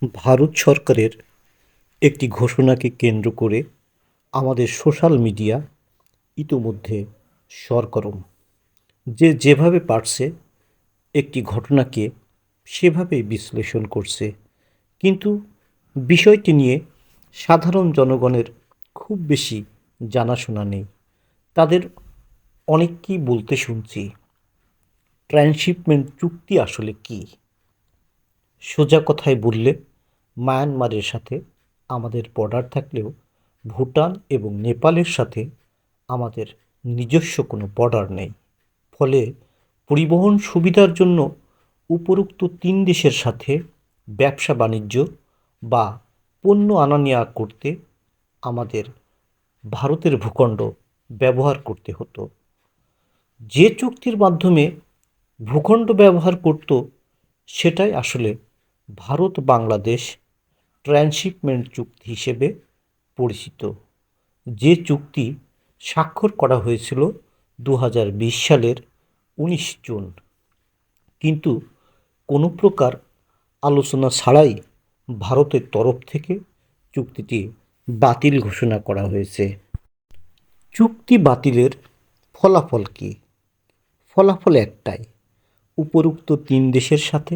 ভারত সরকারের একটি ঘোষণাকে কেন্দ্র করে আমাদের সোশ্যাল মিডিয়া ইতোমধ্যে সরগরম। যে যেভাবে পারছে একটি ঘটনাকে সেভাবেই বিশ্লেষণ করছে, কিন্তু বিষয়টি নিয়ে সাধারণ জনগণের খুব বেশি জানাশোনা নেই। তাদের অনেককেই বলতে শুনছি, ট্রান্সশিপমেন্ট চুক্তি আসলে কী। সোজা কথায় বললে, মায়ানমারের সাথে আমাদের বর্ডার থাকলেও ভুটান এবং নেপালের সাথে আমাদের নিজস্ব কোনো বর্ডার নেই। ফলে পরিবহন সুবিধার জন্য উপরোক্ত ৩ দেশের সাথে ব্যবসা বাণিজ্য বা পণ্য আনা নেওয়া করতে আমাদের ভারতের ভূখণ্ড ব্যবহার করতে হতো। যে চুক্তির মাধ্যমে ভূখণ্ড ব্যবহার করত, সেটাই আসলে ভারত বাংলাদেশ ট্রান্সশিপমেন্ট চুক্তি হিসেবে পরিচিত। যে চুক্তি স্বাক্ষর করা হয়েছিল ২০২০ সালের ১৯ জুন, কিন্তু কোনো প্রকার আলোচনা ছাড়াই ভারতের তরফ থেকে চুক্তিটি বাতিল ঘোষণা করা হয়েছে। চুক্তি বাতিলের ফলাফল কী? ফলাফল একটাই, উপরোক্ত ৩ দেশের সাথে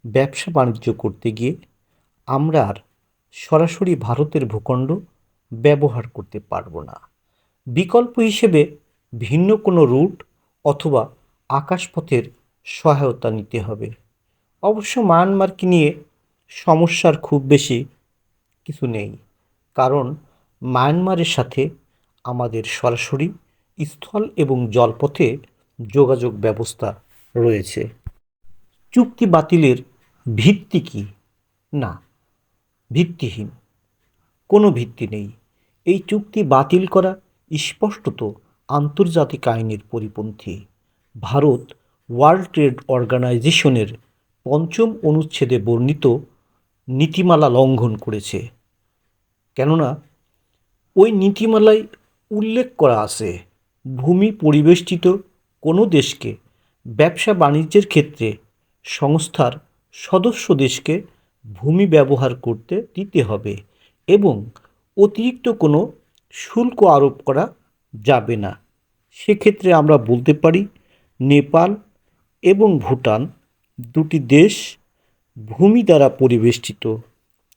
ব্যবসা বাণিজ্য করতে গিয়ে আমরা আর সরাসরি ভারতের ভূখণ্ড ব্যবহার করতে পারব না। বিকল্প হিসেবে ভিন্ন কোনো রুট অথবা আকাশপথের সহায়তা নিতে হবে। অবশ্য মায়ানমারকে নিয়ে সমস্যার খুব বেশি কিছু নেই, কারণ মায়ানমারের সাথে আমাদের সরাসরি স্থল এবং জলপথে যোগাযোগ ব্যবস্থা রয়েছে। চুক্তি বাতিলের ভিত্তি কী? না, ভিত্তিহীন, কোনো ভিত্তি নেই। এই চুক্তি বাতিল করা স্পষ্টত আন্তর্জাতিক আইনের পরিপন্থী। ভারত ওয়ার্ল্ড ট্রেড অর্গানাইজেশনের ৫ম অনুচ্ছেদে বর্ণিত নীতিমালা লঙ্ঘন করেছে। কেননা ওই নীতিমালায় উল্লেখ করা আছে, ভূমি পরিবেষ্টিত কোনো দেশকে ব্যবসা বাণিজ্যের ক্ষেত্রে সংস্থার সদস্য দেশকে ভূমি ব্যবহার করতে দিতে হবে এবং অতিরিক্ত কোনো শুল্ক আরোপ করা যাবে না। সেক্ষেত্রে আমরা বলতে পারি, নেপাল এবং ভুটান দুটি দেশ ভূমি দ্বারা পরিবেষ্টিত,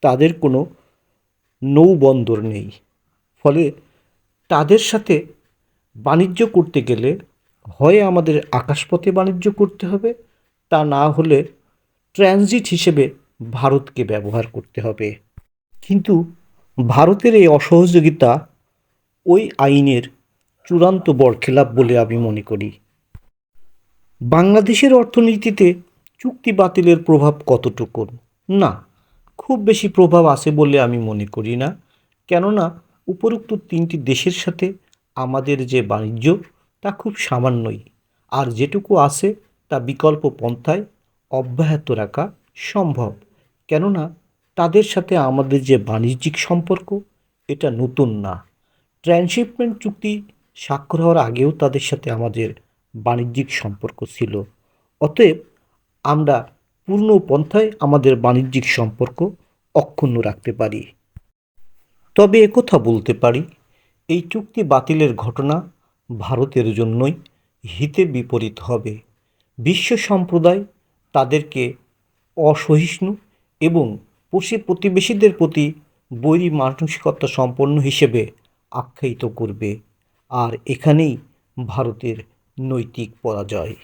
তাদের কোনো নৌবন্দর নেই। ফলে তাদের সাথে বাণিজ্য করতে গেলে হয় আমাদের আকাশপথে বাণিজ্য করতে হবে, তা না হলে ট্রানজিট হিসেবে ভারতকে ব্যবহার করতে হবে। কিন্তু ভারতের এই অসহযোগিতা ওই আইনের চূড়ান্ত বরখেলাপ বলে আমি মনে করি। বাংলাদেশের অর্থনীতিতে চুক্তি বাতিলের প্রভাব কতটুকু? না, খুব বেশি প্রভাব আছে বলে আমি মনে করি না। কেননা উপরোক্ত ৩টি দেশের সাথে আমাদের যে বাণিজ্য, তা খুব সামান্যই, আর যেটুকু আছে তা বিকল্প পন্থায় অব্যাহত রাখা সম্ভব। কেননা তাদের সাথে আমাদের যে বাণিজ্যিক সম্পর্ক, এটা নতুন না। ট্রান্সশিপমেন্ট চুক্তি স্বাক্ষর হওয়ার আগেও তাদের সাথে আমাদের বাণিজ্যিক সম্পর্ক ছিল। অতএব আমরা পূর্ণ পন্থায় আমাদের বাণিজ্যিক সম্পর্ক অক্ষুণ্ণ রাখতে পারি। তবে একথা বলতে পারি, এই চুক্তি বাতিলের ঘটনা ভারতের জন্যই হিতে বিপরীত হবে। বিশ্ব সম্প্রদায় তাদেরকে অসহিষ্ণু এবং প্রতিবেশীদের প্রতি বৈরী মানসিকতা সম্পন্ন হিসেবে আখ্যায়িত করবে, আর এখানেই ভারতের নৈতিক পরাজয়।